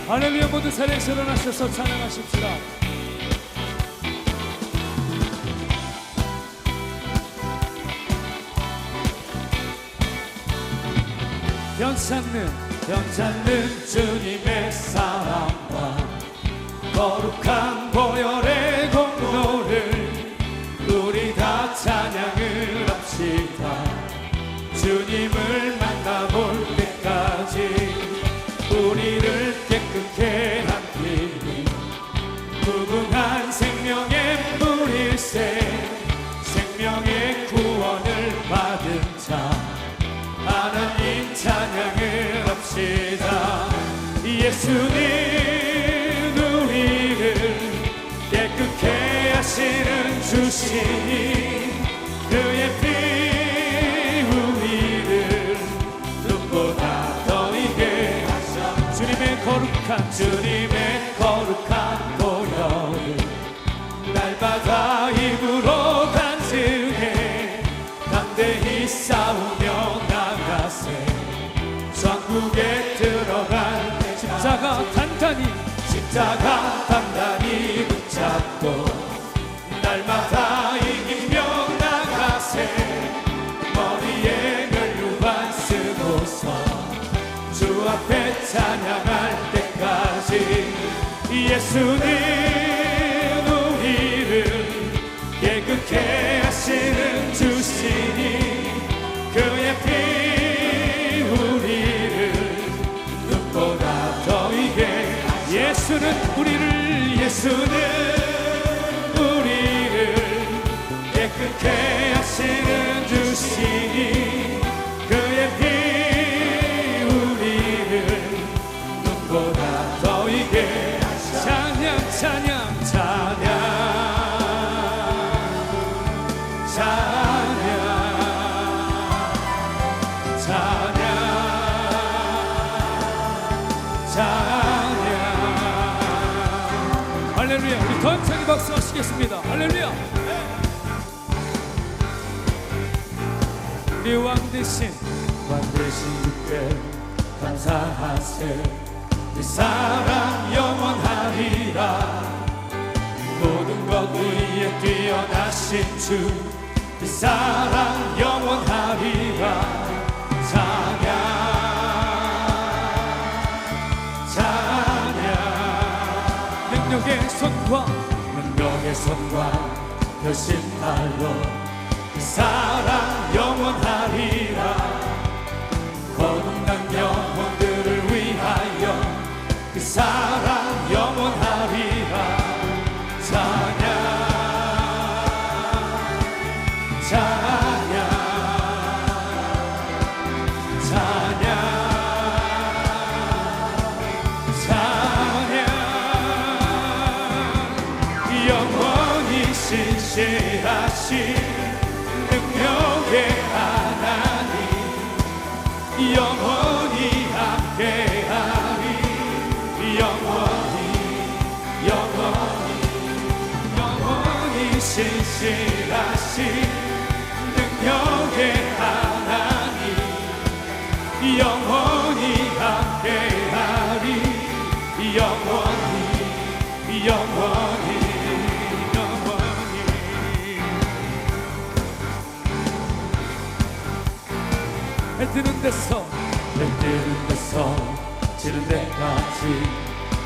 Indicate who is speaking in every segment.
Speaker 1: 할렐루야. 모두 자리에서 일어나셔서 찬양하십시다.
Speaker 2: 변찮는 주님의 사랑과 거룩한 보혈의 공로를 우리 다 찬양을 합시다. 주님을 만나볼 때까지 우리를 깨끗게 한 길이 무궁한 생명의 물일세. 생명의 구원을 받은 자 하나님 찬양을 합시다. 예수님 우리를 깨끗게 하시는 주시니 그의 피 우리를 눈보다 더 이게 하셔. 주님의 거룩한 보혈을 날마다 입으로 간증해 담대히 싸우며 나가세. 천국에 들어갈
Speaker 1: 십자가
Speaker 2: 단단히 붙잡고 날마다 이기며 나가세. 머리에 면류관 쓰고서 주 앞에 찬양할 때까지 예수님 우리를 깨끗게 하시는 주시니 그의 피 우리를 눈보다 더 이게 예수는 우리를 깨끗게 하시는 주시니 그의 피 우리를 눈보다 더 이게 찬양
Speaker 1: 할렐루야. 우리 더 힘차게 박수하시겠습니다. 할렐루야. 우리 왕 대신
Speaker 2: 주께 감사하세. 그 사랑 영원하리라. 모든 것 위에 뛰어나신 주 그 사랑 영원하리라. 능력의 손과 결심발로 그 사랑 영원하리라. 거듭난 영혼들을 위하여 그 사랑 영원하리라. 영원히 신실하신 능력의 하나님 영원히 함께하리. 영원히 신실하신 능력의 하나님 영원히 함께하리. 영원히
Speaker 1: 해 뜨는 데서
Speaker 2: 지는 데까지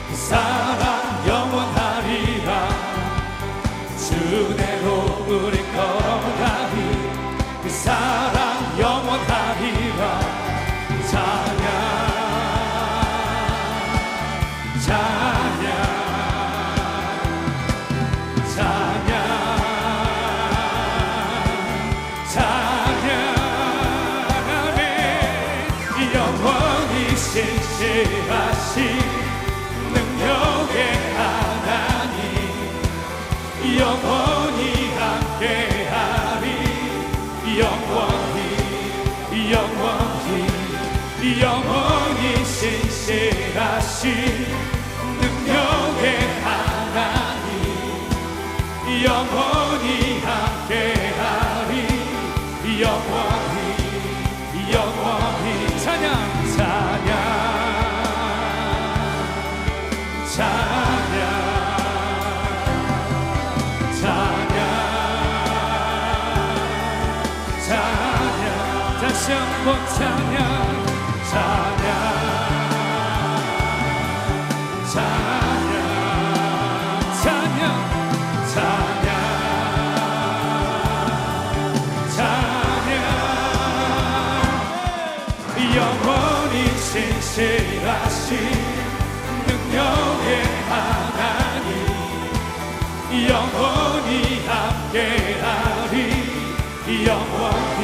Speaker 2: 그 사랑 영원하리라. 주대로 우리 걸어가리. 그 사랑 영원하리라. 영원히 신실하신 능력의 하나님 영원히 함께하리. 영원히 신실하신 능력의 하나님 영원히 함께하리. 영원히 찬양
Speaker 1: 찬양
Speaker 2: 찬양 찬양
Speaker 1: 찬양
Speaker 2: 찬양 찬양 영원히 신실하신 능력의 하나님 영원히 함께하리 영원히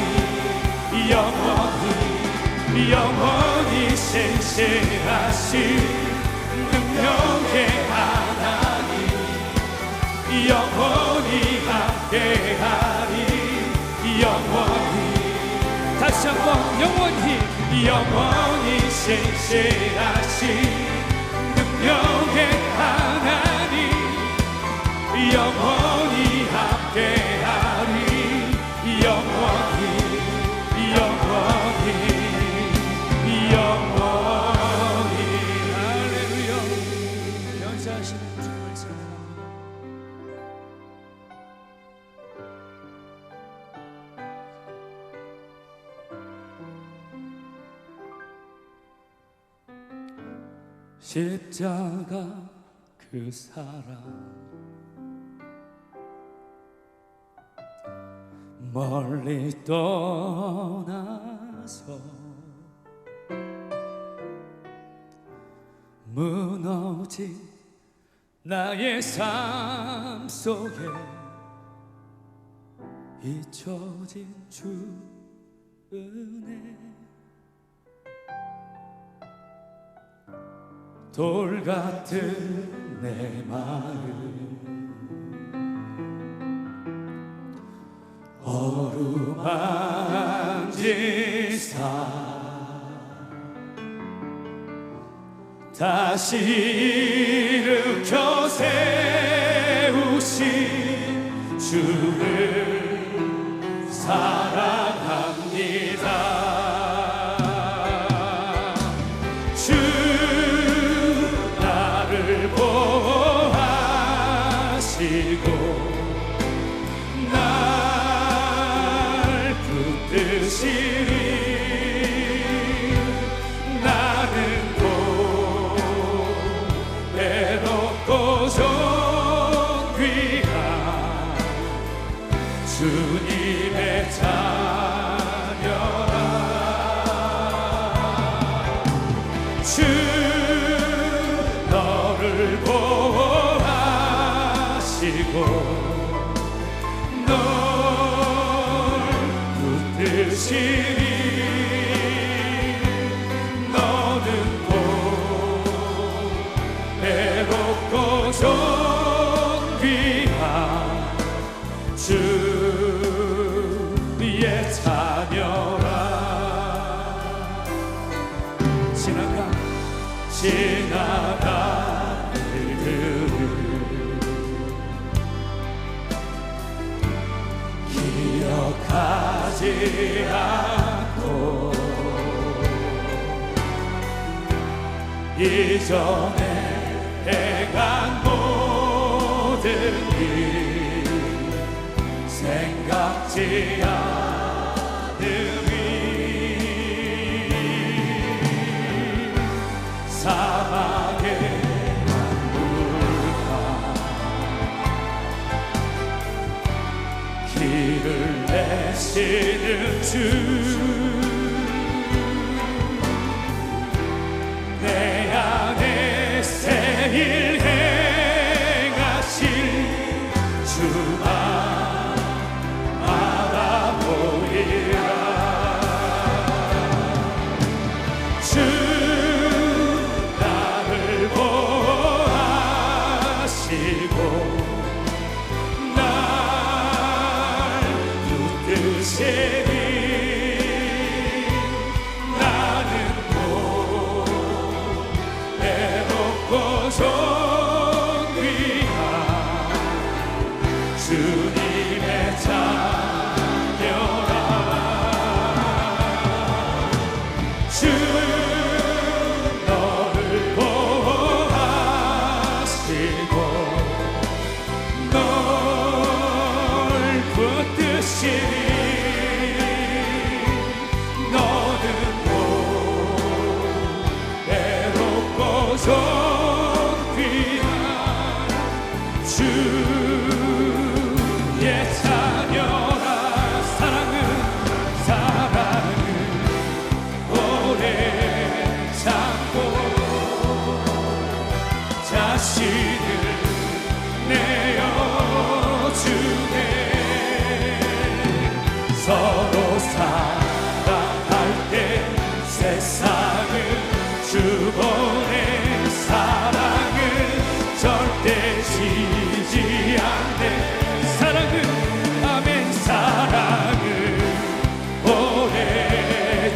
Speaker 2: 영원히 신실하신 능력의 하나님 영원히 함께하리 영원히
Speaker 1: 다시 한번 영원히
Speaker 2: 신실하신 능력의 하나님 영원히 함께하리 영원히
Speaker 1: 할렐루야 연사하시는 주님을 찬양합니다.
Speaker 2: 십자가 그 사랑 멀리 떠나서 무너진 나의 삶 속에 잊혀진 주 은혜 돌 같은 내 마음 어루만지사 다시 일으켜 세우신 주를 사랑합니다. 주 나를 보호하시고 날 붙드시리 나는 고배롭고 존귀한 주님의 자녀라. 주 너를 보호하시고 널 붙드시리 너는 고배롭고 존귀한 주의 자녀라. 지나간 일들을 기억하지 않고 이전에 행한 모든 일 생각지 않으리. 사막의 만물과 길을 내시는 주 내 안에 새 일 행하실 주만 알아보리라. 주 나를 보호하시고 날 붙드시리 나는 고배롭고 존귀한 주님의 자녀라. 주 너를 보호하시고 널 붙드시리 너는 존귀한 주의 자녀라. 사랑은 오래 참고 자신을 내어주네. 서로 사랑할 때 세상을 주보내. 사랑은 절대 지지 않네. 사랑은 아멘. 사랑은 오래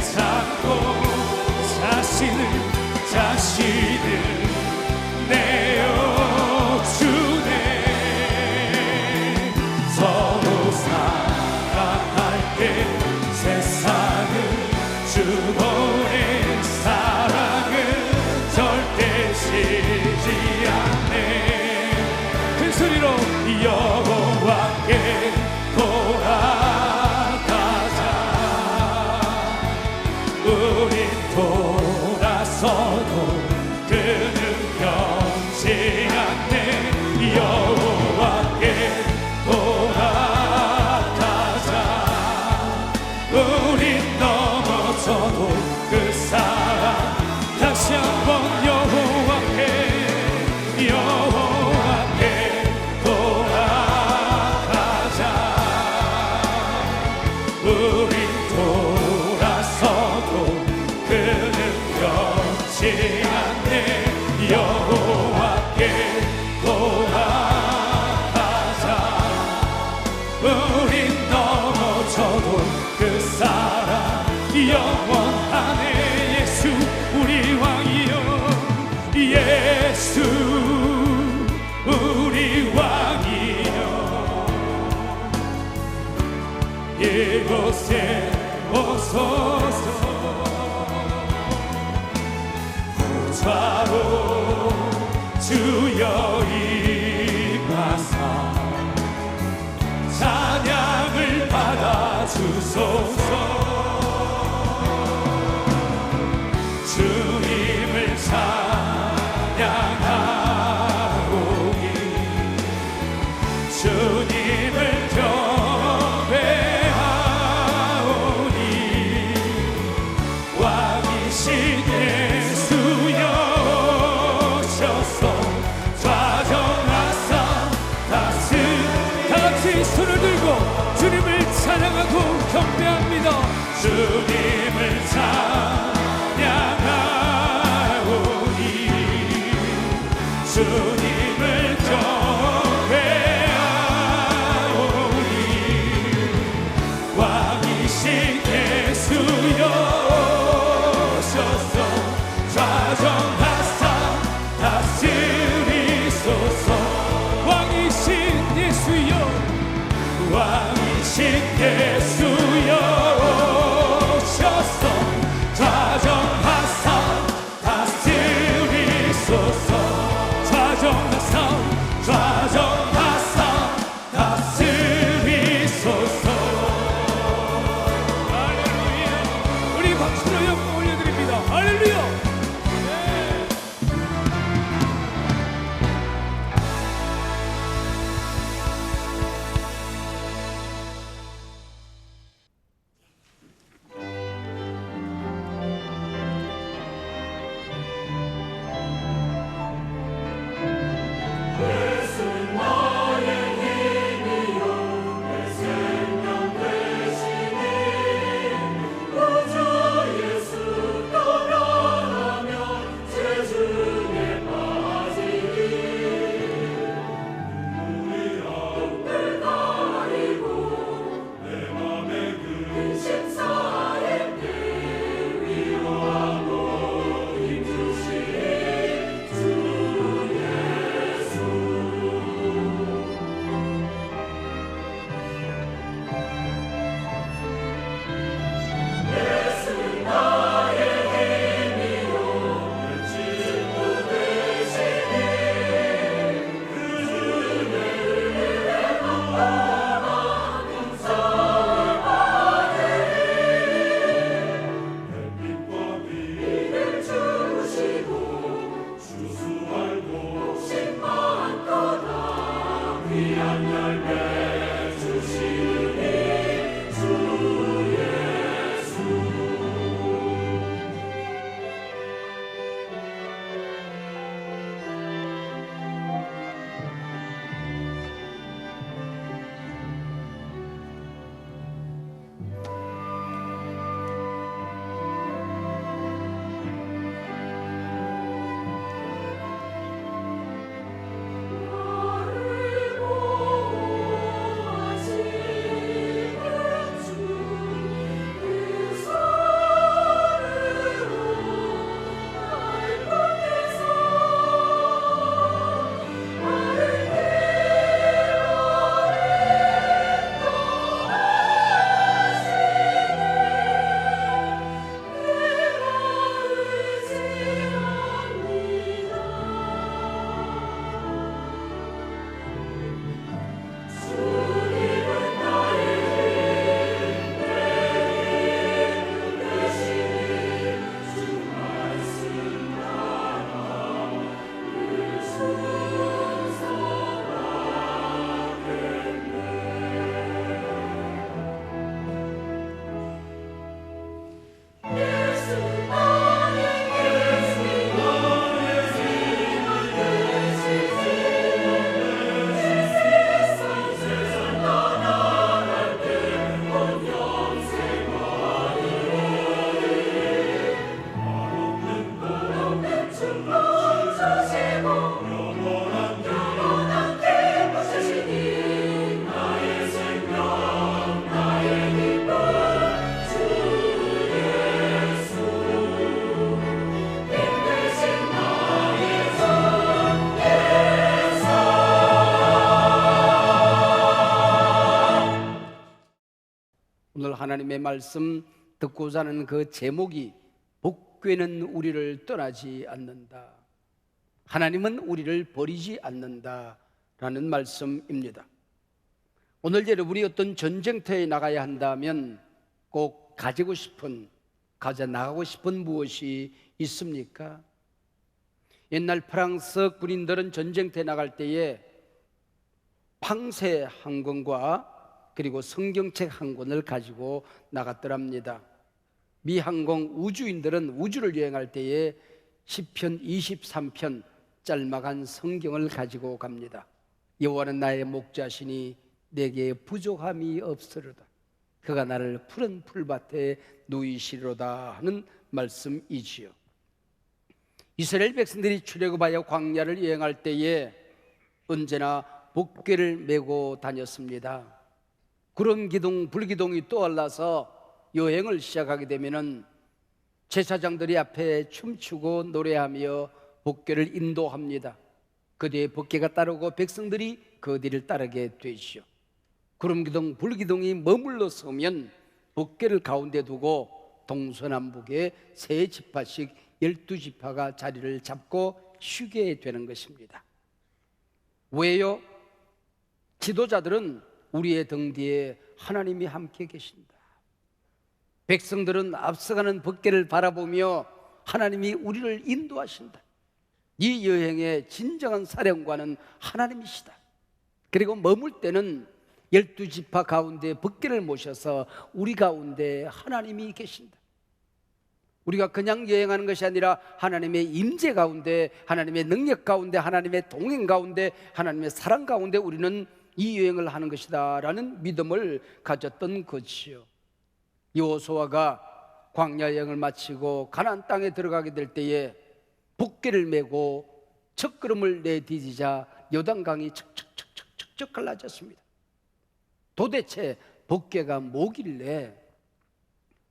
Speaker 2: 참고 자신을 내어주네. 서로 사랑할 때 세상을 주보내. 사랑은 절대 지지 않네.
Speaker 1: 큰 소리로
Speaker 2: 여호와께 돌아가자. 우린 돌아서도 그는 변치 않네. 여호와께 돌아가자. 우린 넘어져도 그 사랑 다시 한번 여호와께 돌아가자. 우린 돌아서도 그는 변치 않네. 여호와께 돌아가자. 우린 넘어져도 그 사랑 영원하네. 예수 우리 왕이여. 예수 우리 왕이여. 이곳에 오소서. 보좌로 주여 임하사 찬양을 받아주소서. 주님을 찬양하오니 주님을 경배하오니 왕이신 예수여 오셔서 좌정하사
Speaker 1: 다같이 손을 들고 주님을 찬양하고 경배합니다.
Speaker 2: 주님을 찬양하오니 주님을 경배하오니 왕이신 예수여 오셔서
Speaker 3: 하나님의 말씀 듣고자 하는 그 제목이 복궤는 우리를 떠나지 않는다, 하나님은 우리를 버리지 않는다라는 말씀입니다. 오늘 여러분이 어떤 전쟁터에 나가야 한다면 꼭 가지고 싶은, 가져 나가고 싶은 무엇이 있습니까? 옛날 프랑스 군인들은 전쟁터에 나갈 때에 팡세 한 권과 그리고 성경책 한 권을 가지고 나갔더랍니다. 미 항공 우주인들은 우주를 여행할 때에 시편 23편 짤막한 성경을 가지고 갑니다. 여호와는 나의 목자시니 내게 부족함이 없으리로다. 그가 나를 푸른 풀밭에 누이시리로다 하는 말씀이지요. 이스라엘 백성들이 출애굽하여 광야를 여행할 때에 언제나 복궤를 메고 다녔습니다. 구름 기둥, 불기둥이 떠올라서 여행을 시작하게 되면은 제사장들이 앞에 춤추고 노래하며 복궤를 인도합니다. 그 뒤에 복궤가 따르고 백성들이 그 뒤를 따르게 되시오. 구름기둥, 불기둥이 머물러 서면 복궤를 가운데 두고 동서남북에 세 지파씩 12지파가 자리를 잡고 쉬게 되는 것입니다. 왜요? 지도자들은 우리의 등 뒤에 하나님이 함께 계신다. 백성들은 앞서가는 복궤를 바라보며 하나님이 우리를 인도하신다. 이 여행의 진정한 사령관은 하나님이시다. 그리고 머물 때는 12지파 가운데 복궤를 모셔서 우리 가운데 하나님이 계신다. 우리가 그냥 여행하는 것이 아니라 하나님의 임재 가운데, 하나님의 능력 가운데, 하나님의 동행 가운데, 하나님의 사랑 가운데 우리는 이 여행을 하는 것이다 라는 믿음을 가졌던 것이요. 여호수아가 광야 여행을 마치고 가나안 땅에 들어가게 될 때에 복궤를 메고 첫걸음을 내디디자 요단강이 척척 갈라졌습니다. 도대체 복궤가 뭐길래,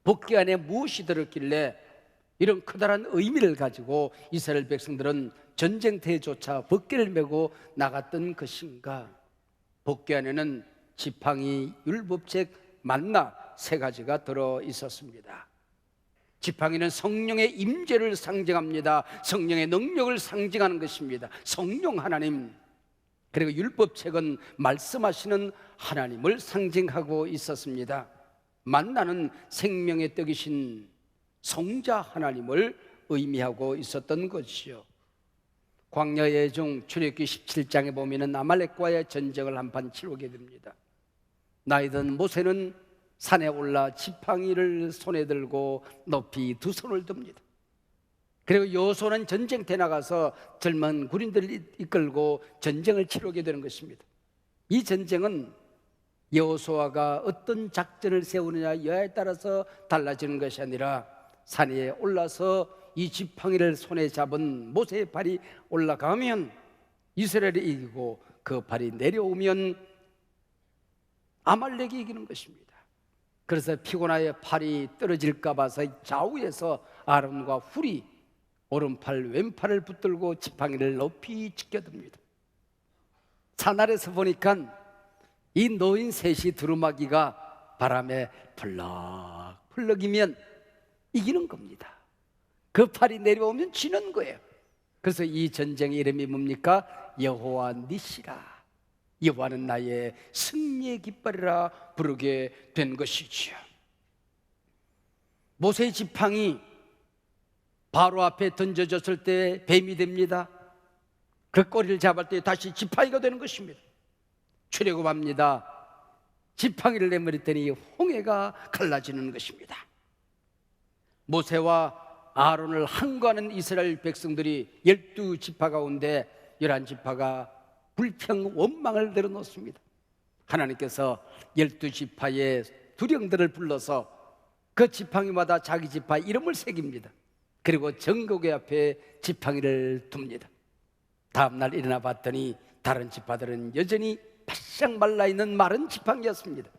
Speaker 3: 복궤 안에 무엇이 들었길래 이런 커다란 의미를 가지고 이스라엘 백성들은 전쟁터에조차 복궤를 메고 나갔던 것인가? 복궤 안에는 지팡이, 율법책, 만나 세 가지가 들어 있었습니다. 지팡이는 성령의 임재를 상징합니다. 성령의 능력을 상징하는 것입니다. 성령 하나님. 그리고 율법책은 말씀하시는 하나님을 상징하고 있었습니다. 만나는 생명의 떡이신 성자 하나님을 의미하고 있었던 것이요. 광야의 중 출애굽기 17장에 보면은 아말렉과의 전쟁을 한판 치르게 됩니다. 나이든 모세는 산에 올라 지팡이를 손에 들고 높이 두 손을 듭니다. 그리고 여호수아는 전쟁터에 나가서 젊은 군인들을 이끌고 전쟁을 치르게 되는 것입니다. 이 전쟁은 여호수아가 어떤 작전을 세우느냐에 따라서 달라지는 것이 아니라 산에 올라서 이 지팡이를 손에 잡은 모세의 발이 올라가면 이스라엘이 이기고 그 발이 내려오면 아말렉이 이기는 것입니다. 그래서 피곤하여 팔이 떨어질까 봐서 좌우에서 아론과 훌이 오른팔 왼팔을 붙들고 지팡이를 높이 지켜듭니다. 산 아래서 보니까 이 노인 셋이 두루마기가 바람에 펄럭펄럭이면 이기는 겁니다. 그 팔이 내려오면 지는 거예요. 그래서 이 전쟁의 이름이 뭡니까? 여호와 니시라, 여호와는 나의 승리의 깃발이라 부르게 된 것이지요. 모세의 지팡이 바로 앞에 던져졌을 때 뱀이 됩니다. 그 꼬리를 잡을 때 다시 지팡이가 되는 것입니다. 출애굽합니다. 지팡이를 내버렸더니 홍해가 갈라지는 것입니다. 모세와 아론을 항거하는 이스라엘 백성들이 12지파 가운데 11지파가 불평 원망을 내려놓습니다. 하나님께서 12지파의 두령들을 불러서 그 지팡이마다 자기 지파 이름을 새깁니다. 그리고 정곡의 앞에 지팡이를 둡니다. 다음날 일어나 봤더니 다른 지파들은 여전히 바싹 말라있는 마른 지팡이였습니다.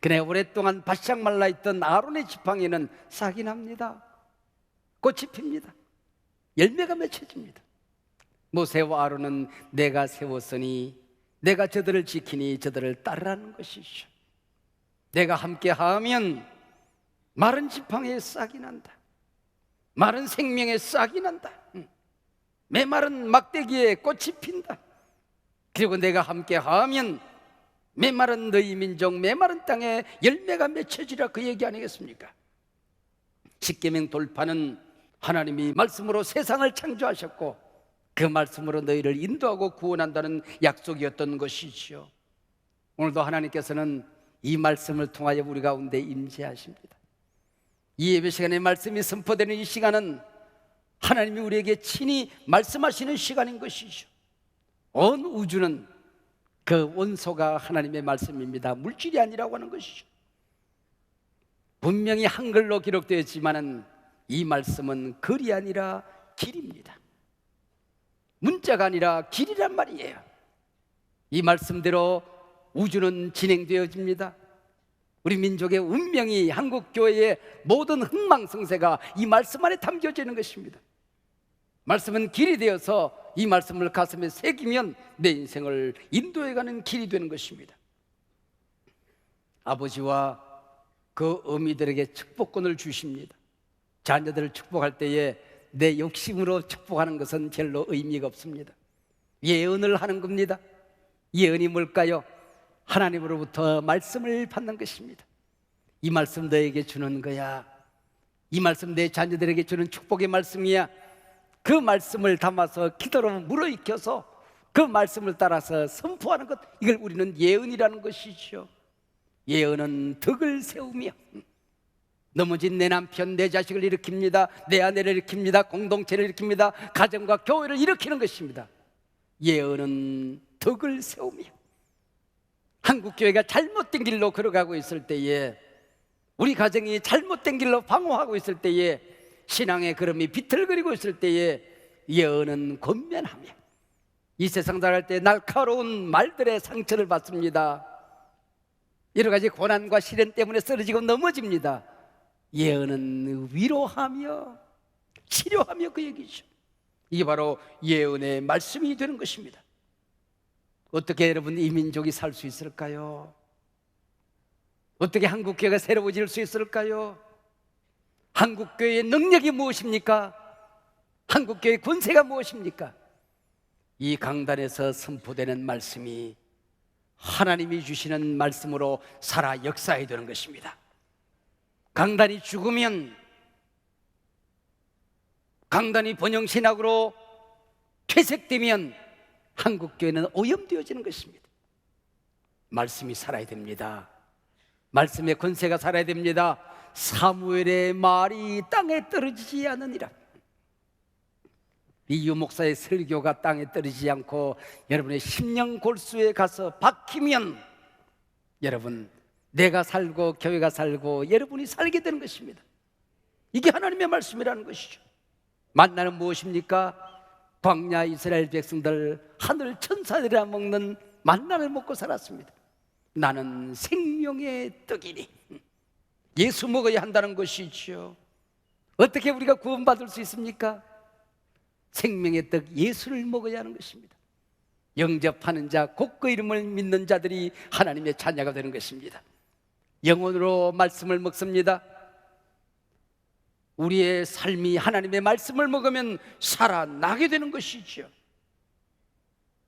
Speaker 3: 그네 오랫동안 바싹 말라있던 아론의 지팡이는 싹이 납니다. 꽃이 핍니다. 열매가 맺혀집니다. 모세와 아론은 내가 세웠으니 내가 저들을 지키니 저들을 따르라는 것이죠. 내가 함께하면 마른 지팡이에 싹이 난다. 마른 생명에 싹이 난다. 메마른 막대기에 꽃이 핀다. 그리고 내가 함께하면 메마른 너희 민족, 메마른 땅에 열매가 맺혀지라, 그 얘기 아니겠습니까? 십계명 돌파는 하나님이 말씀으로 세상을 창조하셨고 그 말씀으로 너희를 인도하고 구원한다는 약속이었던 것이지요. 오늘도 하나님께서는 이 말씀을 통하여 우리 가운데 임재하십니다. 이 예배 시간에 말씀이 선포되는 이 시간은 하나님이 우리에게 친히 말씀하시는 시간인 것이죠. 온 우주는 그 원소가 하나님의 말씀입니다. 물질이 아니라고 하는 것이죠. 분명히 한글로 기록되어 있지만은 이 말씀은 글이 아니라 길입니다. 문자가 아니라 길이란 말이에요. 이 말씀대로 우주는 진행되어집니다. 우리 민족의 운명이, 한국교회의 모든 흥망성쇠가 이 말씀 안에 담겨져 있는 것입니다. 말씀은 길이 되어서 이 말씀을 가슴에 새기면 내 인생을 인도해가는 길이 되는 것입니다. 아버지와 그 어미들에게 축복권을 주십니다. 자녀들을 축복할 때에 내 욕심으로 축복하는 것은 별로 의미가 없습니다. 예언을 하는 겁니다. 예언이 뭘까요? 하나님으로부터 말씀을 받는 것입니다. 이 말씀 너에게 주는 거야. 이 말씀 내 자녀들에게 주는 축복의 말씀이야. 그 말씀을 담아서 기도로 물어익혀서 그 말씀을 따라서 선포하는 것, 이걸 우리는 예언이라는 것이죠. 예언은 덕을 세우며 넘어진 내 남편, 내 자식을 일으킵니다. 내 아내를 일으킵니다. 공동체를 일으킵니다. 가정과 교회를 일으키는 것입니다. 예언은 덕을 세우며 한국교회가 잘못된 길로 걸어가고 있을 때에, 우리 가정이 잘못된 길로 방황하고 있을 때에, 신앙의 걸음이 비틀거리고 있을 때에 예언은 권면하며 이 세상 살아갈 때 날카로운 말들의 상처를 받습니다. 여러 가지 고난과 시련 때문에 쓰러지고 넘어집니다. 예언은 위로하며 치료하며 그 얘기죠. 이게 바로 예언의 말씀이 되는 것입니다. 어떻게 여러분 이 민족이 살 수 있을까요? 어떻게 한국교회가 새로워질 수 있을까요? 한국교회의 능력이 무엇입니까? 한국교회의 권세가 무엇입니까? 이 강단에서 선포되는 말씀이 하나님이 주시는 말씀으로 살아 역사해야 되는 것입니다. 강단이 죽으면, 강단이 번영신학으로 퇴색되면 한국교회는 오염되어지는 것입니다. 말씀이 살아야 됩니다. 말씀의 권세가 살아야 됩니다. 사무엘의 말이 땅에 떨어지지 않으니라. 이 유목사의 설교가 땅에 떨어지지 않고 여러분의 심령 골수에 가서 박히면 여러분, 내가 살고 교회가 살고 여러분이 살게 되는 것입니다. 이게 하나님의 말씀이라는 것이죠. 만나는 무엇입니까? 광야 이스라엘 백성들 하늘 천사들이라 먹는 만나를 먹고 살았습니다. 나는 생명의 떡이니, 예수 먹어야 한다는 것이죠. 어떻게 우리가 구원받을 수 있습니까? 생명의 떡 예수를 먹어야 하는 것입니다. 영접하는 자, 곧 그 이름을 믿는 자들이 하나님의 자녀가 되는 것입니다. 영혼으로 말씀을 먹습니다. 우리의 삶이 하나님의 말씀을 먹으면 살아나게 되는 것이죠.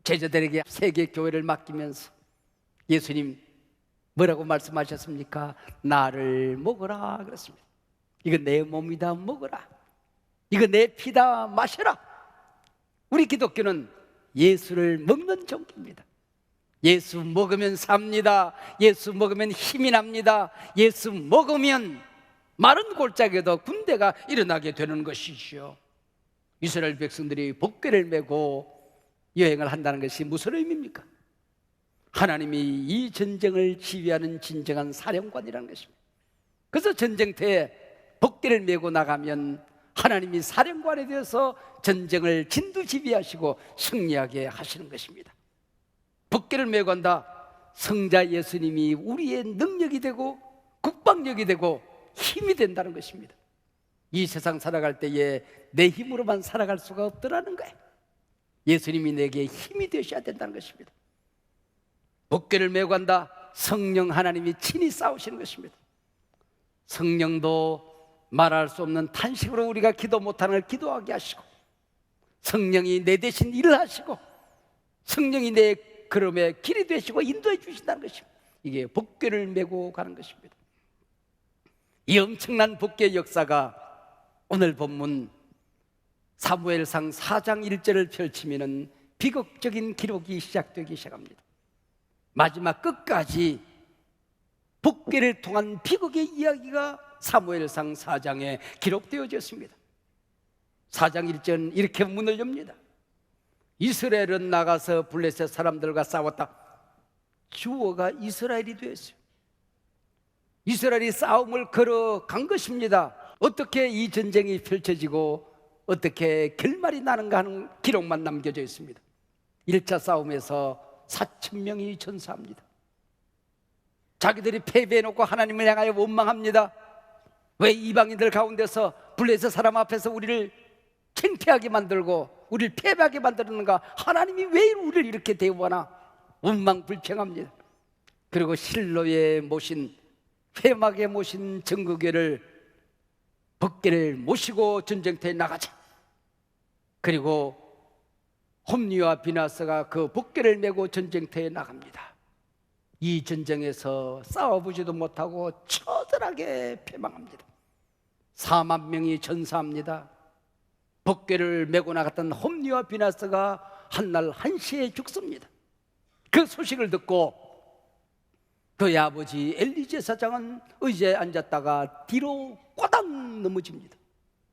Speaker 3: 제자들에게 세계 교회를 맡기면서 예수님 뭐라고 말씀하셨습니까? 나를 먹어라 그랬습니다. 이거 내 몸이다, 먹어라. 이거 내 피다, 마셔라. 우리 기독교는 예수를 먹는 종교입니다. 예수 먹으면 삽니다. 예수 먹으면 힘이 납니다. 예수 먹으면 마른 골짜기에도 군대가 일어나게 되는 것이죠. 이스라엘 백성들이 복궤를 메고 여행을 한다는 것이 무슨 의미입니까? 하나님이 이 전쟁을 지휘하는 진정한 사령관이라는 것입니다. 그래서 전쟁터에 복궤를 메고 나가면 하나님이 사령관에 대해서 전쟁을 진두지휘하시고 승리하게 하시는 것입니다. 복궤를 메고 간다. 성자 예수님이 우리의 능력이 되고 국방력이 되고 힘이 된다는 것입니다. 이 세상 살아갈 때에 내 힘으로만 살아갈 수가 없더라는 거예요. 예수님이 내게 힘이 되셔야 된다는 것입니다. 복궤를 메고 간다. 성령 하나님이 친히 싸우시는 것입니다. 성령도 말할 수 없는 탄식으로 우리가 기도 못하는 걸 기도하게 하시고, 성령이 내 대신 일을 하시고, 성령이 내 걸음에 길이 되시고 인도해 주신다는 것입니다. 이게 복궤를 메고 가는 것입니다. 이 엄청난 복궤의 역사가 오늘 본문 사무엘상 4장 1절을 펼치면은 비극적인 기록이 시작되기 시작합니다. 마지막 끝까지 복궤를 통한 비극의 이야기가 사무엘상 4장에 기록되어졌습니다. 4장 1절은 이렇게 문을 엽니다. 이스라엘은 나가서 블레셋 사람들과 싸웠다. 주어가 이스라엘이 되었어요. 이스라엘이 싸움을 걸어간 것입니다. 어떻게 이 전쟁이 펼쳐지고 어떻게 결말이 나는가 하는 기록만 남겨져 있습니다. 1차 싸움에서 4,000명이 전사합니다. 자기들이 패배해놓고 하나님을 향하여 원망합니다. 왜 이방인들 가운데서 블레셋 사람 앞에서 우리를 창피하게 만들고 우리를 패배하게 만들었는가? 하나님이 왜 우리를 이렇게 대우하나? 원망불평합니다. 그리고 실로에 모신, 회막에 모신 정거궤를, 복궤를 모시고 전쟁터에 나가자. 그리고 홈리와 비나스가 그 복궤를 메고 전쟁터에 나갑니다. 이 전쟁에서 싸워보지도 못하고 처절하게 패망합니다. 4만 명이 전사합니다. 복궤를 메고 나갔던 홈리와 비나스가 한날 한시에 죽습니다. 그 소식을 듣고 그의 아버지 엘리제 사장은 의자에 앉았다가 뒤로 꼬당 넘어집니다.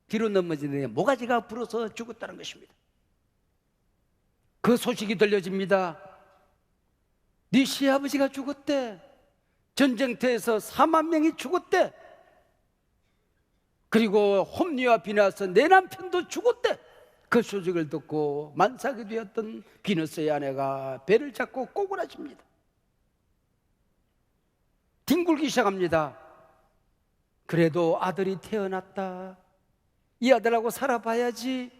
Speaker 3: 뒤로 넘어지는데 모가지가 부러서 죽었다는 것입니다. 그 소식이 들려집니다. 네 시아버지가 죽었대. 전쟁터에서 4만 명이 죽었대. 그리고 홈리와 비나스 내 남편도 죽었대. 그 소식을 듣고 만삭이 되었던 비너스의 아내가 배를 잡고 꼬꾸라집니다. 뒹굴기 시작합니다. 그래도 아들이 태어났다. 이 아들하고 살아봐야지.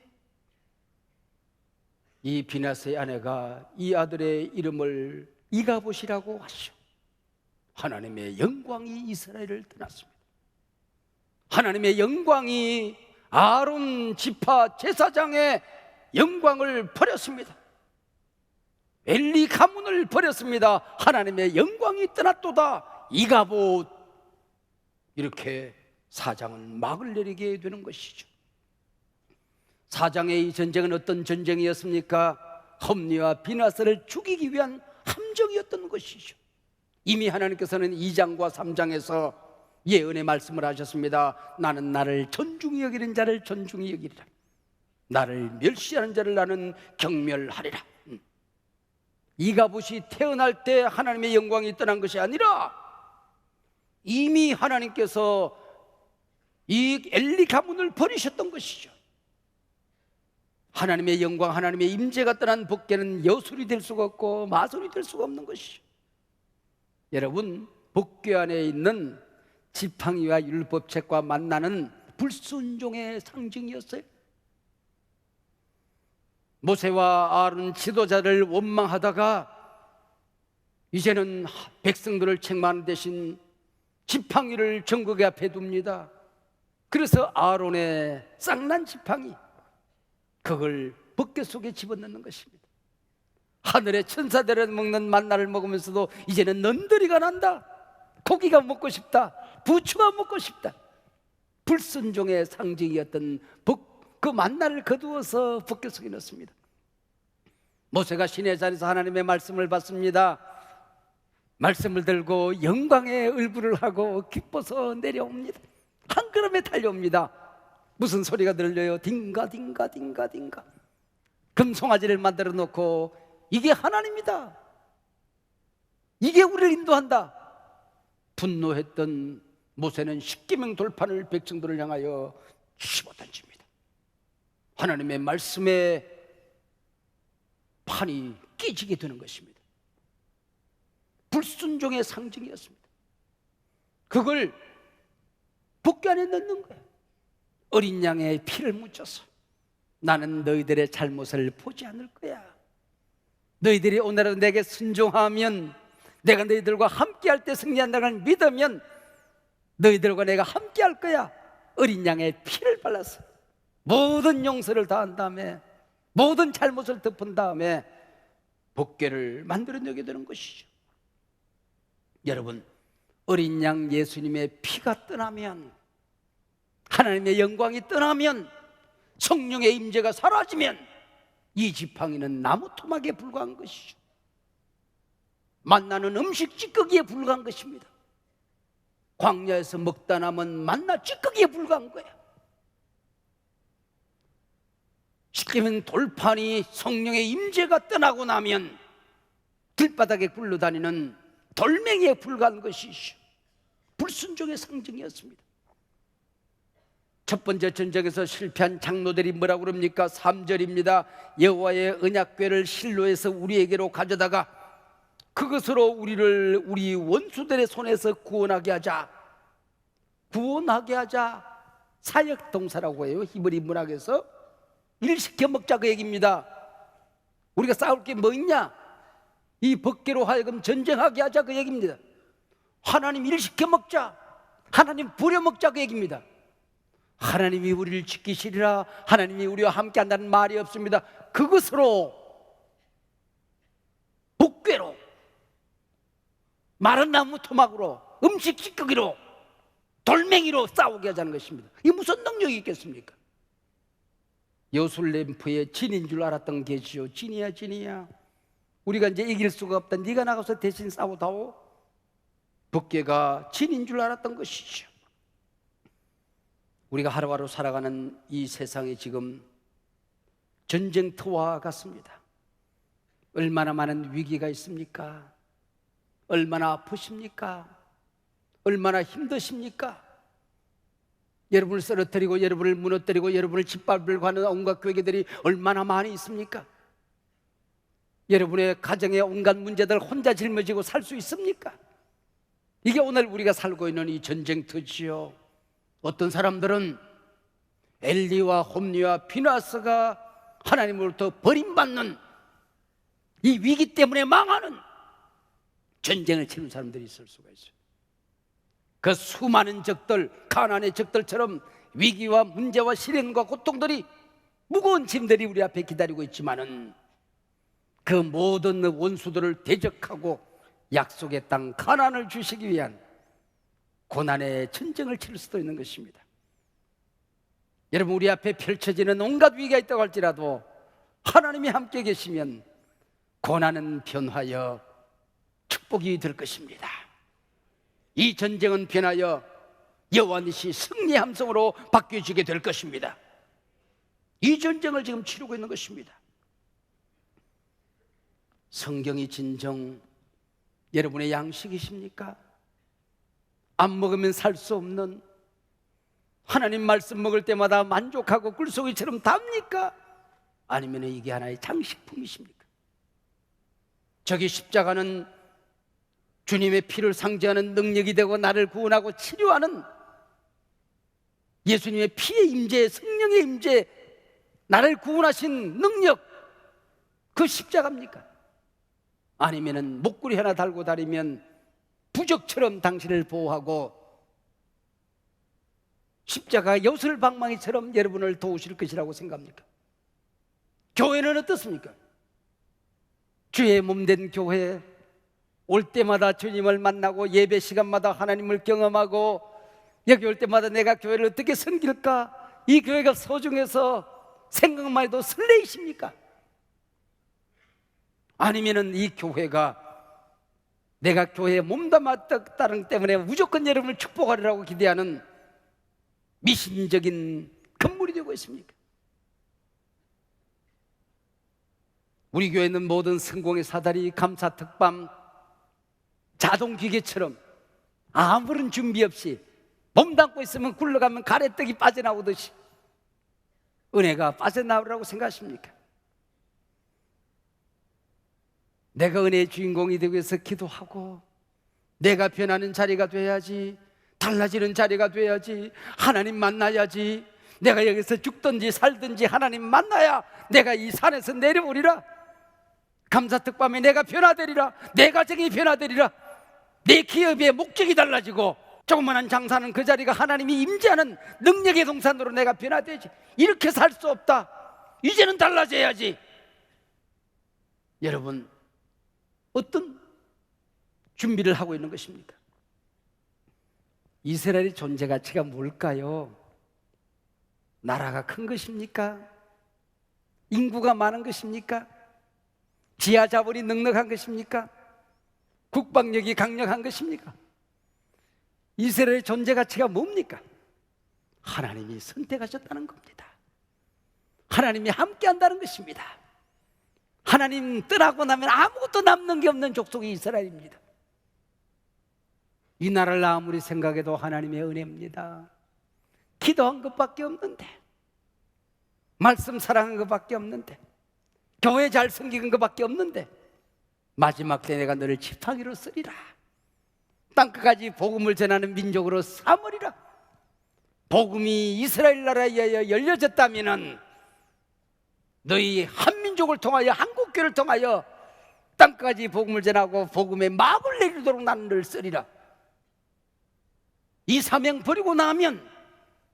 Speaker 3: 이 비나스의 아내가 이 아들의 이름을 이가봇이라고 하시오. 하나님의 영광이 이스라엘을 떠났습니다. 하나님의 영광이 아론 지파 제사장의 영광을 버렸습니다. 엘리 가문을 버렸습니다. 하나님의 영광이 떠났도다. 이가봇. 이렇게 사장은 막을 내리게 되는 것이죠. 사장의 이 전쟁은 어떤 전쟁이었습니까? 홈리와 비나스를 죽이기 위한 함정이었던 것이죠. 이미 하나님께서는 2장과 3장에서 예언의 말씀을 하셨습니다. 나는 나를 존중히 여기는 자를 존중히 여기리라. 나를 멸시하는 자를 나는 경멸하리라. 이가봇이 태어날 때 하나님의 영광이 떠난 것이 아니라 이미 하나님께서 이 엘리 가문을 버리셨던 것이죠. 하나님의 영광, 하나님의 임재가 떠난 복궤는 여술이 될 수가 없고 마술이 될 수가 없는 것이죠. 여러분, 복궤 안에 있는 지팡이와 율법책과 만나는 불순종의 상징이었어요. 모세와 아론 지도자를 원망하다가 이제는 백성들을 책망하는 대신 지팡이를 정거궤 앞에 둡니다. 그래서 아론의 쌍난 지팡이, 그걸 복궤 속에 집어넣는 것입니다. 하늘의 천사들을 먹는 만나를 먹으면서도 이제는 넘들이가 난다. 고기가 먹고 싶다. 부추가 먹고 싶다. 불순종의 상징이었던 그 만나를 거두어서 복궤 속에 넣습니다. 모세가 시내 자리에서 하나님의 말씀을 받습니다. 말씀을 들고 영광의 을부를 하고 기뻐서 내려옵니다. 한 걸음에 달려옵니다. 무슨 소리가 들려요? 딩가 딩가 딩가 딩가. 금송아지를 만들어 놓고 이게 하나님이다, 이게 우리를 인도한다. 분노했던 모세는 십계명 돌판을 백성들을 향하여 집어던집니다. 하나님의 말씀에 판이 깨지게 되는 것입니다. 불순종의 상징이었습니다. 그걸 복궤 안에 넣는 거예요. 어린 양의 피를 묻혀서 나는 너희들의 잘못을 보지 않을 거야. 너희들이 오늘은 내게 순종하면 내가 너희들과 함께 때 승리한다는 걸 믿으면 너희들과 내가 함께 할 거야. 어린 양의 피를 발라서 모든 용서를 다한 다음에 모든 잘못을 덮은 다음에 복궤를 만들어내게 되는 것이죠. 여러분, 어린 양 예수님의 피가 떠나면, 하나님의 영광이 떠나면, 성령의 임재가 사라지면 이 지팡이는 나무 토막에 불과한 것이죠. 만나는 음식 찌꺼기에 불과한 것입니다. 광야에서 먹다 남은 만나 찌꺼기에 불과한 거야. 시키면 돌판이 성령의 임재가 떠나고 나면 길바닥에 굴러다니는 돌멩이에 불과한 것이죠. 불순종의 상징이었습니다. 첫 번째 전쟁에서 실패한 장로들이 뭐라고 그럽니까? 3절입니다. 여호와의 언약궤를 실로에서 우리에게로 가져다가 그것으로 우리를 우리 원수들의 손에서 구원하게 하자. 구원하게 하자. 사역 동사라고 해요. 히브리 문학에서 일 시켜 먹자 그 얘기입니다. 우리가 싸울 게 뭐 있냐? 이 법궤로 하여금 전쟁하게 하자 그 얘기입니다. 하나님 일 시켜 먹자. 하나님 부려 먹자 그 얘기입니다. 하나님이 우리를 지키시리라, 하나님이 우리와 함께 한다는 말이 없습니다. 그것으로, 복궤로, 마른 나무 토막으로, 음식 찌꺼기로, 돌멩이로 싸우게 하자는 것입니다. 이게 무슨 능력이 있겠습니까? 여술램프의 진인 줄 알았던 게지요. 진이야 진이야, 우리가 이제 이길 수가 없다, 네가 나가서 대신 싸우다오. 복궤가 진인 줄 알았던 것이죠. 우리가 하루하루 살아가는 이 세상이 지금 전쟁터와 같습니다. 얼마나 많은 위기가 있습니까? 얼마나 아프십니까? 얼마나 힘드십니까? 여러분을 쓰러뜨리고 여러분을 무너뜨리고 여러분을 짓밟으려고 하는 온갖 괴계들이 얼마나 많이 있습니까? 여러분의 가정의 온갖 문제들 혼자 짊어지고 살 수 있습니까? 이게 오늘 우리가 살고 있는 이 전쟁터지요. 어떤 사람들은 엘리와 홈리와 비나스가 하나님으로부터 버림받는 이 위기 때문에 망하는 전쟁을 치는 사람들이 있을 수가 있어요. 그 수많은 적들, 가나안의 적들처럼 위기와 문제와 시련과 고통들이, 무거운 짐들이 우리 앞에 기다리고 있지만은 그 모든 원수들을 대적하고 약속의 땅 가나안을 주시기 위한 고난의 전쟁을 치를 수도 있는 것입니다. 여러분, 우리 앞에 펼쳐지는 온갖 위기가 있다고 할지라도 하나님이 함께 계시면 고난은 변하여 축복이 될 것입니다. 이 전쟁은 변하여 여호와 니시 승리의 함성으로 바뀌어지게 될 것입니다. 이 전쟁을 지금 치르고 있는 것입니다. 성경이 진정 여러분의 양식이십니까? 안 먹으면 살 수 없는, 하나님 말씀 먹을 때마다 만족하고 꿀송이처럼 답니까? 아니면 이게 하나의 장식품이십니까? 저기 십자가는 주님의 피를 상징하는 능력이 되고 나를 구원하고 치료하는 예수님의 피의 임재, 성령의 임재, 나를 구원하신 능력, 그 십자가입니까? 아니면은 목걸이 하나 달고 다니면 부적처럼 당신을 보호하고 십자가 여슬방망이처럼 여러분을 도우실 것이라고 생각합니까? 교회는 어떻습니까? 주의 몸된 교회, 올 때마다 주님을 만나고 예배 시간마다 하나님을 경험하고 여기 올 때마다 내가 교회를 어떻게 섬길까? 이 교회가 소중해서 생각만 해도 설레이십니까? 아니면은 이 교회가 내가 교회에 몸담았다는 때문에 무조건 여러분을 축복하리라고 기대하는 미신적인 건물이 되고 있습니까? 우리 교회는 모든 성공의 사다리, 감사 특밤, 자동기계처럼 아무런 준비 없이 몸담고 있으면 굴러가면 가래떡이 빠져나오듯이 은혜가 빠져나오라고 생각하십니까? 내가 은혜의 주인공이 되기 위해서 기도하고 내가 변하는 자리가 돼야지, 달라지는 자리가 돼야지, 하나님 만나야지, 내가 여기서 죽든지 살든지 하나님 만나야 내가 이 산에서 내려오리라, 감사특밤에 내가 변화되리라, 내 가정이 변화되리라, 내 기업의 목적이 달라지고 조그마한 장사는 그 자리가 하나님이 임재하는 능력의 동산으로 내가 변화되지. 이렇게 살 수 없다. 이제는 달라져야지. 여러분, 어떤 준비를 하고 있는 것입니까? 이스라엘의 존재 가치가 뭘까요? 나라가 큰 것입니까? 인구가 많은 것입니까? 지하 자본이 넉넉한 것입니까? 국방력이 강력한 것입니까? 이스라엘의 존재 가치가 뭡니까? 하나님이 선택하셨다는 겁니다. 하나님이 함께 한다는 것입니다. 하나님 떠나고 나면 아무것도 남는 게 없는 족속이 이스라엘입니다. 이 나라를 아무리 생각해도 하나님의 은혜입니다. 기도한 것밖에 없는데, 말씀 사랑한 것밖에 없는데, 교회 잘 섬기는 것밖에 없는데, 마지막 때 내가 너를 지팡이로 쓰리라. 땅끝까지 복음을 전하는 민족으로 삼으리라. 복음이 이스라엘 나라에 열려졌다면 너희 한민족을 통하여, 한국교를 통하여 땅까지 복음을 전하고 복음의 막을 내리도록 나는 너를 쓰리라. 이 사명 버리고 나면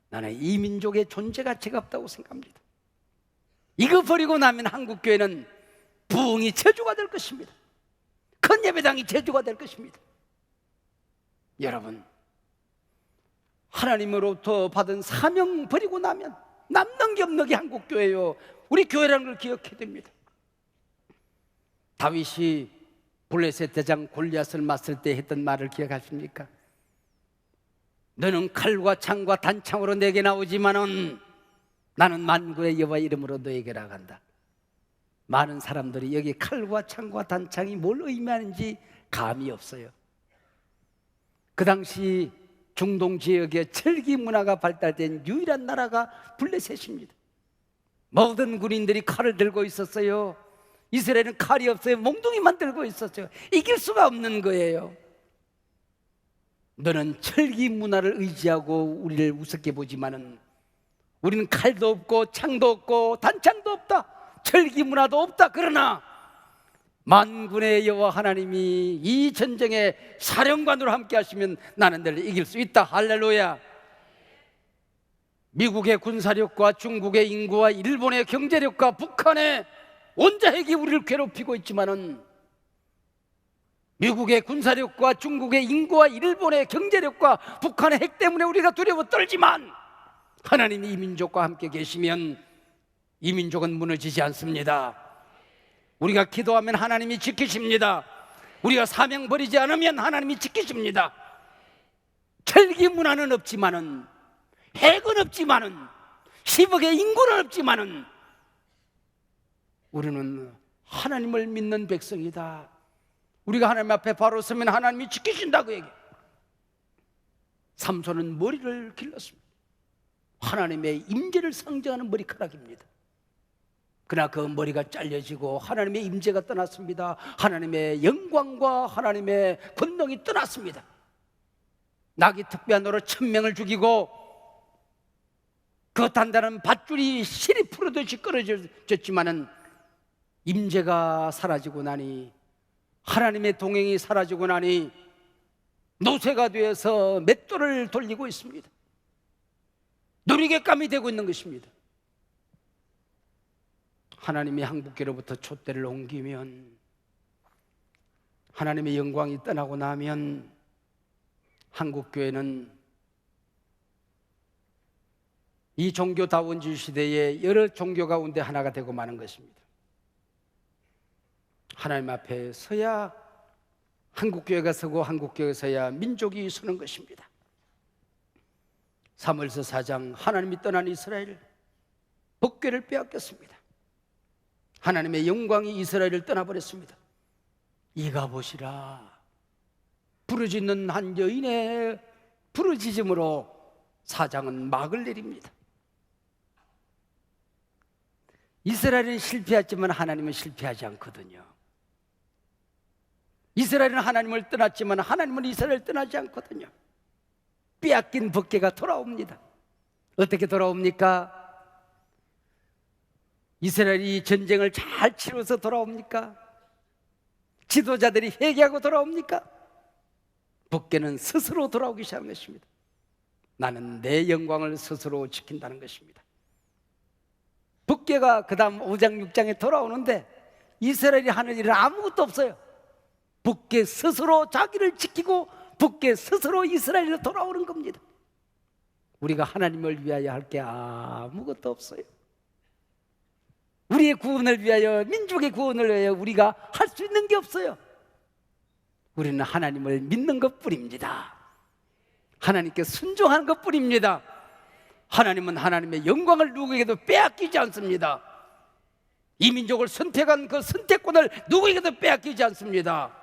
Speaker 3: 나는 이 민족의 존재 가치가 없다고 생각합니다. 이거 버리고 나면 한국교회는 부흥이 저주가 될 것입니다. 큰 예배당이 저주가 될 것입니다. 여러분, 하나님으로부터 받은 사명 버리고 나면 남는 게 없는 게 한국교회요. 우리 교회라는 걸 기억해야 됩니다. 다윗이 블레셋 대장 골리앗을 맞설 때 했던 말을 기억하십니까? 너는 칼과 창과 단창으로 내게 나오지만은 나는 만군의 여호와 이름으로 너에게 나간다. 많은 사람들이 여기 칼과 창과 단창이 뭘 의미하는지 감이 없어요. 그 당시 중동 지역에 철기 문화가 발달된 유일한 나라가 블레셋입니다. 모든 군인들이 칼을 들고 있었어요. 이스라엘은 칼이 없어요. 몽둥이만 들고 있었어요. 이길 수가 없는 거예요. 너는 철기 문화를 의지하고 우리를 우습게 보지만은 우리는 칼도 없고 창도 없고 단창도 없다. 철기 문화도 없다. 그러나 만군의 여호와 하나님이 이 전쟁의 사령관으로 함께 하시면 나는 너를 이길 수 있다. 할렐루야. 미국의 군사력과 중국의 인구와 일본의 경제력과 북한의 원자핵이 우리를 괴롭히고 있지만은 미국의 군사력과 중국의 인구와 일본의 경제력과 북한의 핵 때문에 우리가 두려워 떨지만 하나님이 이 민족과 함께 계시면 이 민족은 무너지지 않습니다. 우리가 기도하면 하나님이 지키십니다. 우리가 사명 버리지 않으면 하나님이 지키십니다. 철기 문화는 없지만은, 핵은 없지만은, 10억의 인구는 없지만은 우리는 하나님을 믿는 백성이다. 우리가 하나님 앞에 바로 서면 하나님이 지키신다. 그 얘기. 삼손은 머리를 길렀습니다. 하나님의 임재를 상징하는 머리카락입니다. 그러나 그 머리가 잘려지고 하나님의 임재가 떠났습니다. 하나님의 영광과 하나님의 권능이 떠났습니다. 낙이 특비한으로 1000명을 죽이고 그 단단한 밧줄이 실이 풀어듯이 끊어졌지만은 임재가 사라지고 나니, 하나님의 동행이 사라지고 나니 노새가 되어서 맷돌을 돌리고 있습니다. 놀이개감이 되고 있는 것입니다. 하나님이 한국교로부터 촛대를 옮기면, 하나님의 영광이 떠나고 나면 한국교회는 이 종교다원주의 시대에 여러 종교 가운데 하나가 되고 마는 것입니다. 하나님 앞에 서야 한국교회가 서고 한국교회가 서야 민족이 서는 것입니다. 사무엘서 4장, 하나님이 떠난 이스라엘, 법궤를 빼앗겼습니다. 하나님의 영광이 이스라엘을 떠나버렸습니다. 이가 보시라, 부르짖는 한 여인의 부르짖음으로 사장은 막을 내립니다. 이스라엘은 실패했지만 하나님은 실패하지 않거든요. 이스라엘은 하나님을 떠났지만 하나님은 이스라엘을 떠나지 않거든요. 빼앗긴 법궤가 돌아옵니다. 어떻게 돌아옵니까? 이스라엘이 전쟁을 잘 치러서 돌아옵니까? 지도자들이 회개하고 돌아옵니까? 붓개는 스스로 돌아오기 시작한 것입니다. 나는 내 영광을 스스로 지킨다는 것입니다. 붓개가 그 다음 5장 6장에 돌아오는데 이스라엘이 하는 일은 아무것도 없어요. 붓개 스스로 자기를 지키고 붓개 스스로 이스라엘로 돌아오는 겁니다. 우리가 하나님을 위하여 할 게 아무것도 없어요. 우리의 구원을 위하여, 민족의 구원을 위하여 우리가 할 수 있는 게 없어요. 우리는 하나님을 믿는 것뿐입니다. 하나님께 순종하는 것뿐입니다. 하나님은 하나님의 영광을 누구에게도 빼앗기지 않습니다. 이 민족을 선택한 그 선택권을 누구에게도 빼앗기지 않습니다.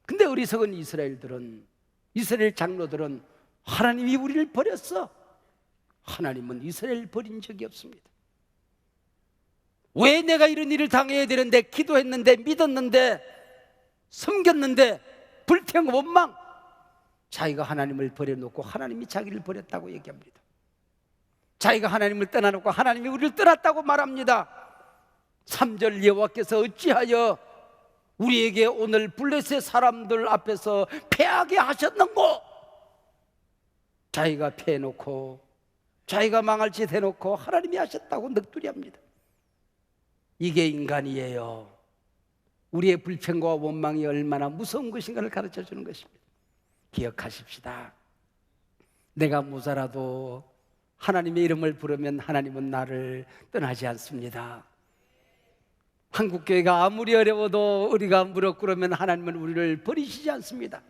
Speaker 3: 근데 어리석은 이스라엘 장로들은 하나님이 우리를 버렸어. 하나님은 이스라엘 버린 적이 없습니다. 왜 내가 이런 일을 당해야 되는데, 기도했는데, 믿었는데, 섬겼는데 불평 원망. 자기가 하나님을 버려놓고 하나님이 자기를 버렸다고 얘기합니다. 자기가 하나님을 떠나놓고 하나님이 우리를 떠났다고 말합니다. 3절 여호와께서 어찌하여 우리에게 오늘 블레셋 사람들 앞에서 패하게 하셨는고? 자기가 패해놓고 자기가 망할 짓 해놓고 하나님이 하셨다고 넋두리합니다. 이게 인간이에요. 우리의 불평과 원망이 얼마나 무서운 것인가를 가르쳐주는 것입니다. 기억하십시다. 내가 모자라도 하나님의 이름을 부르면 하나님은 나를 떠나지 않습니다. 한국교회가 아무리 어려워도 우리가 무릎 꿇으면 하나님은 우리를 버리시지 않습니다.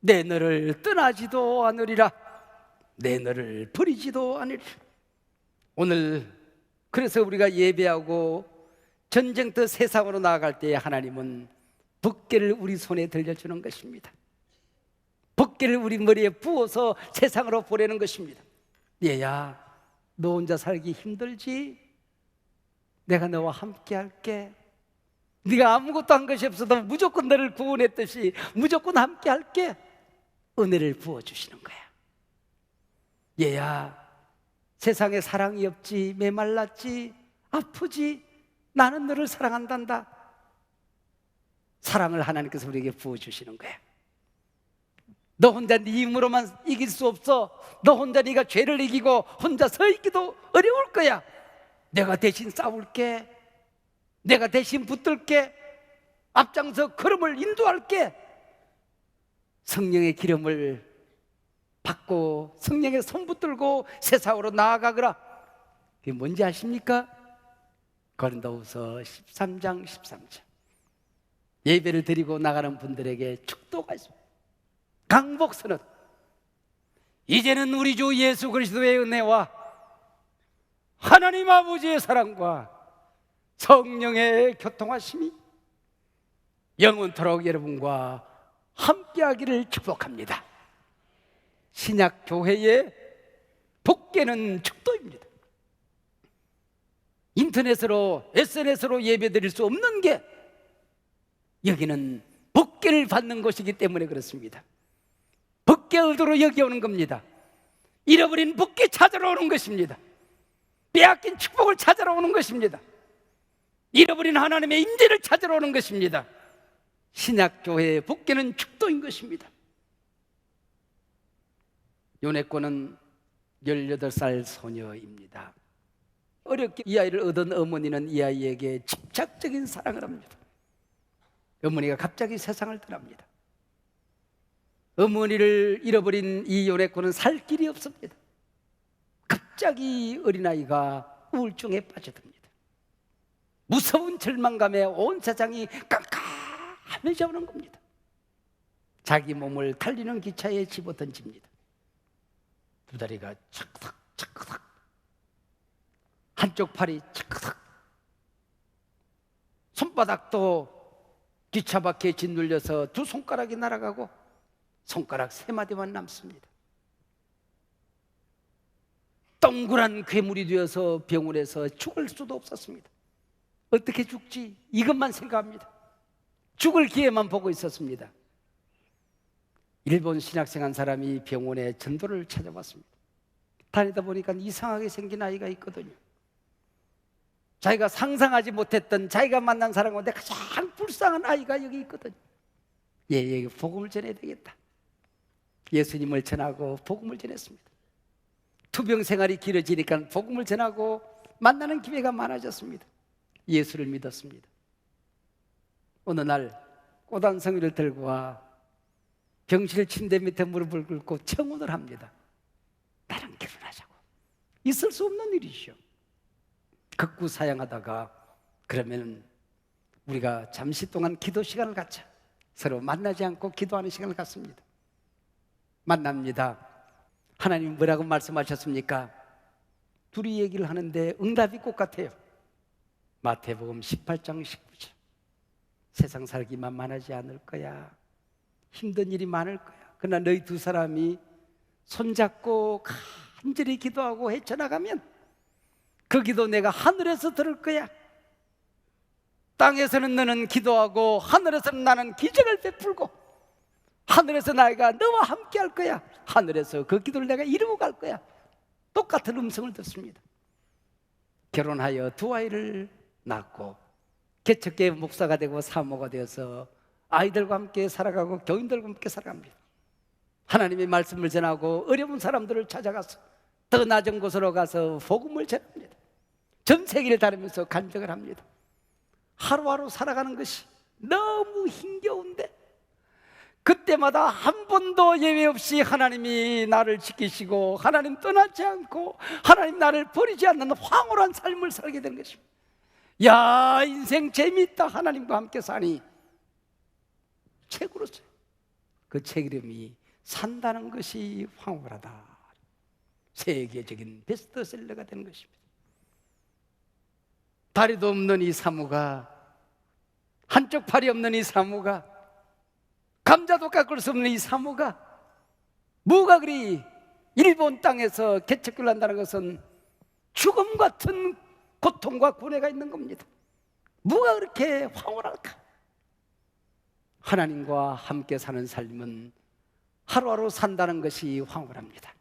Speaker 3: 내 너를 떠나지도 않으리라. 내 너를 버리지도 않으리라. 오늘 그래서 우리가 예배하고 전쟁터 세상으로 나아갈 때에 하나님은 붓개를 우리 손에 들려주는 것입니다. 붓개를 우리 머리에 부어서 세상으로 보내는 것입니다. 얘야, 너 혼자 살기 힘들지? 내가 너와 함께 할게. 네가 아무것도 한 것이 없어도 무조건 너를 구원했듯이 무조건 함께 할게. 은혜를 부어주시는 거야. 얘야, 세상에 사랑이 없지, 메말랐지, 아프지, 나는 너를 사랑한단다. 사랑을 하나님께서 우리에게 부어주시는 거야. 너 혼자 네 힘으로만 이길 수 없어. 너 혼자 네가 죄를 이기고 혼자 서 있기도 어려울 거야. 내가 대신 싸울게. 내가 대신 붙들게. 앞장서 걸음을 인도할게. 성령의 기름을 받고 성령의 손 붙들고 세상으로 나아가거라. 그게 뭔지 아십니까? 고린도후서 13장 13절. 예배를 드리고 나가는 분들에게 축도가 있습니다. 강복선언. 이제는 우리 주 예수 그리스도의 은혜와 하나님 아버지의 사랑과 성령의 교통하심이 영원토록 여러분과 함께하기를 축복합니다. 신약 교회의 붓개는 축도입니다. 인터넷으로 SNS로 예배드릴 수 없는 게 여기는 붓개를 받는 곳이기 때문에 그렇습니다. 붓개 의도로 여기 오는 겁니다. 잃어버린 붓개 찾으러 오는 것입니다. 빼앗긴 축복을 찾으러 오는 것입니다. 잃어버린 하나님의 임재를 찾으러 오는 것입니다. 신약교회의 붓개는 축도인 것입니다. 요네코는 18살 소녀입니다. 어렵게 이 아이를 얻은 어머니는 이 아이에게 집착적인 사랑을 합니다. 어머니가 갑자기 세상을 떠납니다. 어머니를 잃어버린 이 요네코는 살 길이 없습니다. 갑자기 어린아이가 우울증에 빠져듭니다. 무서운 절망감에 온 세상이 깜깜해져 오는 겁니다. 자기 몸을 달리는 기차에 집어던집니다. 두 다리가 차크닥 차크닥, 한쪽 팔이 차크닥, 손바닥도 기차 바퀴에 짓눌려서 두 손가락이 날아가고 손가락 3마디만 남습니다. 동그란 괴물이 되어서 병원에서 죽을 수도 없었습니다. 어떻게 죽지? 이것만 생각합니다. 죽을 기회만 보고 있었습니다. 일본 신학생 한 사람이 병원에 전도를 찾아왔습니다. 다니다 보니까 이상하게 생긴 아이가 있거든요. 자기가 상상하지 못했던 자기가 만난 사람인데 가장 불쌍한 아이가 여기 있거든요. 얘에게 복음을 전해야 되겠다. 예수님을 전하고 복음을 전했습니다. 투병 생활이 길어지니까 복음을 전하고 만나는 기회가 많아졌습니다. 예수를 믿었습니다. 어느 날 꽃한송이를 들고 와 병실 침대 밑에 무릎을 꿇고 청혼을 합니다. 나랑 결혼하자고. 있을 수 없는 일이죠. 극구 사양하다가 그러면 우리가 잠시 동안 기도 시간을 갖자. 서로 만나지 않고 기도하는 시간을 갖습니다. 만납니다. 하나님 뭐라고 말씀하셨습니까? 둘이 얘기를 하는데 응답이 똑같아요. 마태복음 18장 19절. 세상 살기 만만하지 않을 거야. 힘든 일이 많을 거야. 그러나 너희 두 사람이 손잡고 간절히 기도하고 헤쳐나가면 그 기도 내가 하늘에서 들을 거야. 땅에서는 너는 기도하고 하늘에서는 나는 기적을 베풀고 하늘에서 나가 너와 함께 할 거야. 하늘에서 그 기도를 내가 이루고 갈 거야. 똑같은 음성을 듣습니다. 결혼하여 두 아이를 낳고 개척교회 목사가 되고 사모가 되어서 아이들과 함께 살아가고 교인들과 함께 살아갑니다. 하나님의 말씀을 전하고 어려운 사람들을 찾아가서 더 낮은 곳으로 가서 복음을 전합니다. 전 세계를 다니면서 간증을 합니다. 하루하루 살아가는 것이 너무 힘겨운데 그때마다 한 번도 예외 없이 하나님이 나를 지키시고 하나님 떠나지 않고 하나님 나를 버리지 않는 황홀한 삶을 살게 된 것입니다. 야, 인생 재미있다. 하나님과 함께 사니. 책으로 써요. 그 책 이름이 산다는 것이 황홀하다. 세계적인 베스트셀러가 된 것입니다. 다리도 없는 이 사모가, 한쪽 팔이 없는 이 사모가, 감자도 깎을 수 없는 이 사모가 뭐가 그리 일본 땅에서 개척교를 한다는 것은 죽음 같은 고통과 고뇌가 있는 겁니다. 뭐가 그렇게 황홀할까? 하나님과 함께 사는 삶은 하루하루 산다는 것이 황홀합니다.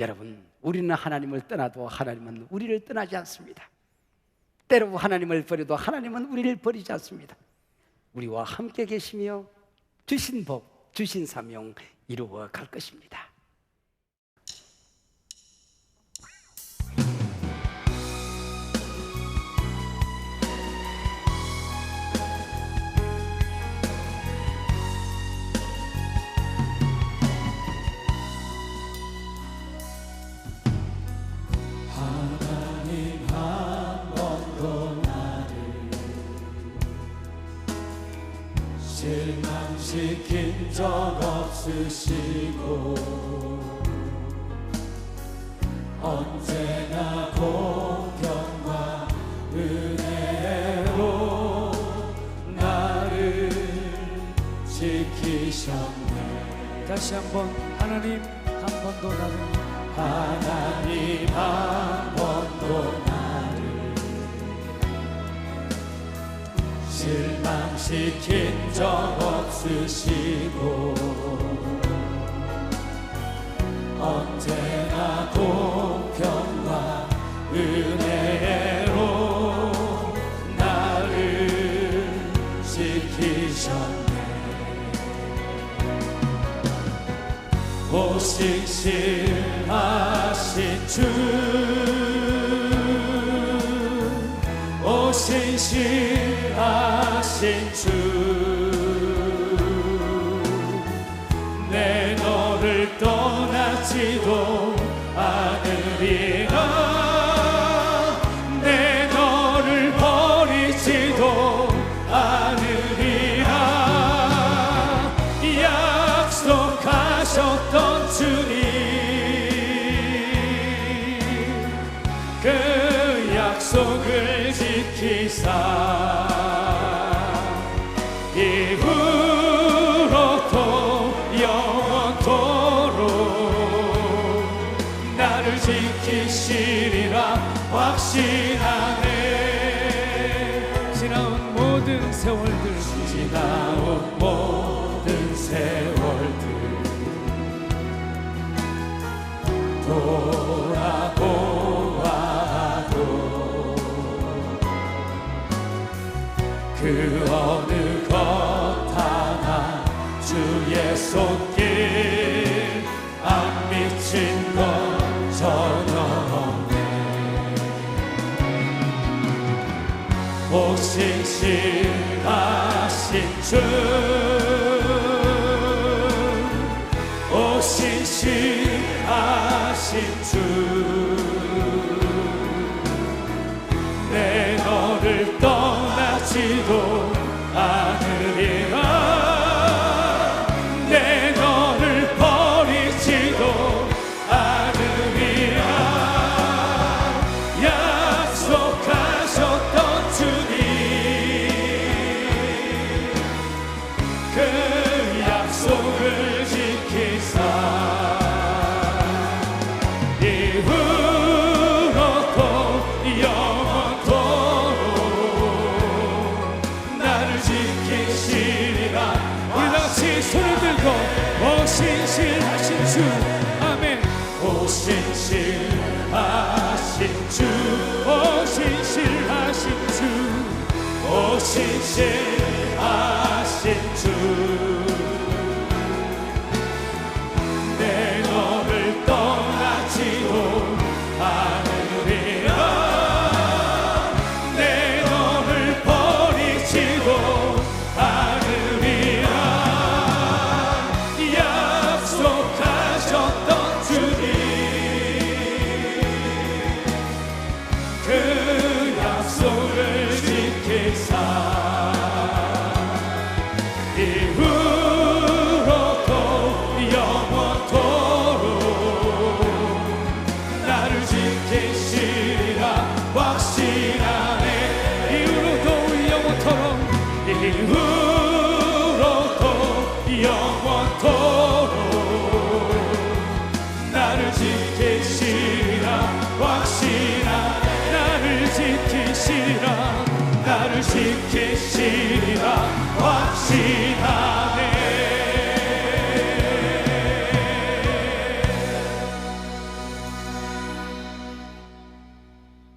Speaker 3: 여러분, 우리는 하나님을 떠나도 하나님은 우리를 떠나지 않습니다. 때로 하나님을 버려도 하나님은 우리를 버리지 않습니다. 우리와 함께 계시며 주신 복, 주신 사명 이루어 갈 것입니다.
Speaker 2: 하나님 한 번도 나를 실망시킨 적 없으시고 언제나 공평과 은혜로 나를 지키셨네.
Speaker 1: 다시 한번 하나님 한 번도 나를
Speaker 2: 하나님 한 번도 나를 실망시킨 적 없으시고 언제나 공평과 은혜로 나를 지키셨네. 오신실하신 주, 오신실하신 주, 내 너를 떠나지도 않으리라. 내 너를 버리지도 않으리라. 약속하셨던 주님, 그 약속을 지키사 이후로도 영원토록 나를 지키시리라 확신하네.
Speaker 1: 지나온 모든 세월들,
Speaker 2: 지나온 모든 세월들 돌아보아도 그 어느 것 오신 신하신 주 오신 신하신 주 내 너를 떠나지도 않으리라 내 너를 버리지도 않으리라 약속하셨던 주님 그 약속을 지키사 이후로도 영원토록 나를 지키시리라
Speaker 1: 우리 다 같이 손을 들고 오신 신하신 주 아멘
Speaker 2: 오신 신하신 주
Speaker 1: 오신 신하신 주
Speaker 2: 오신 신하신 주 내 너를 떠나지도 않으리라 내 너를 버리지도 않으리라 약속하셨던 주님 그 약속을 지키사 이후로도 영원토록 나를 지키시리라 확신하네
Speaker 1: 이후로도 영원토록
Speaker 2: 이후로도 영원토록 나를 지키시리라 확신하네 나를 지키시리라 나를 지키시리라 확신하네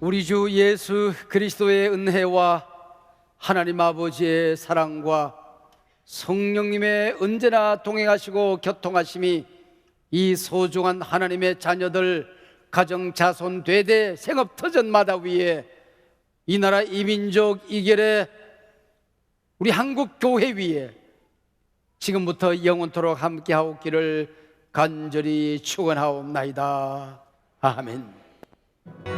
Speaker 3: 우리 주 예수 그리스도의 은혜와 하나님 아버지의 사랑과 성령님의 언제나 동행하시고 교통하심이 이 소중한 하나님의 자녀들 가정 자손 대대 생업 터전마다 위에 이 나라 이민족 이결의 우리 한국 교회 위에 지금부터 영원토록 함께하옵기를 간절히 축원하옵나이다. 아멘.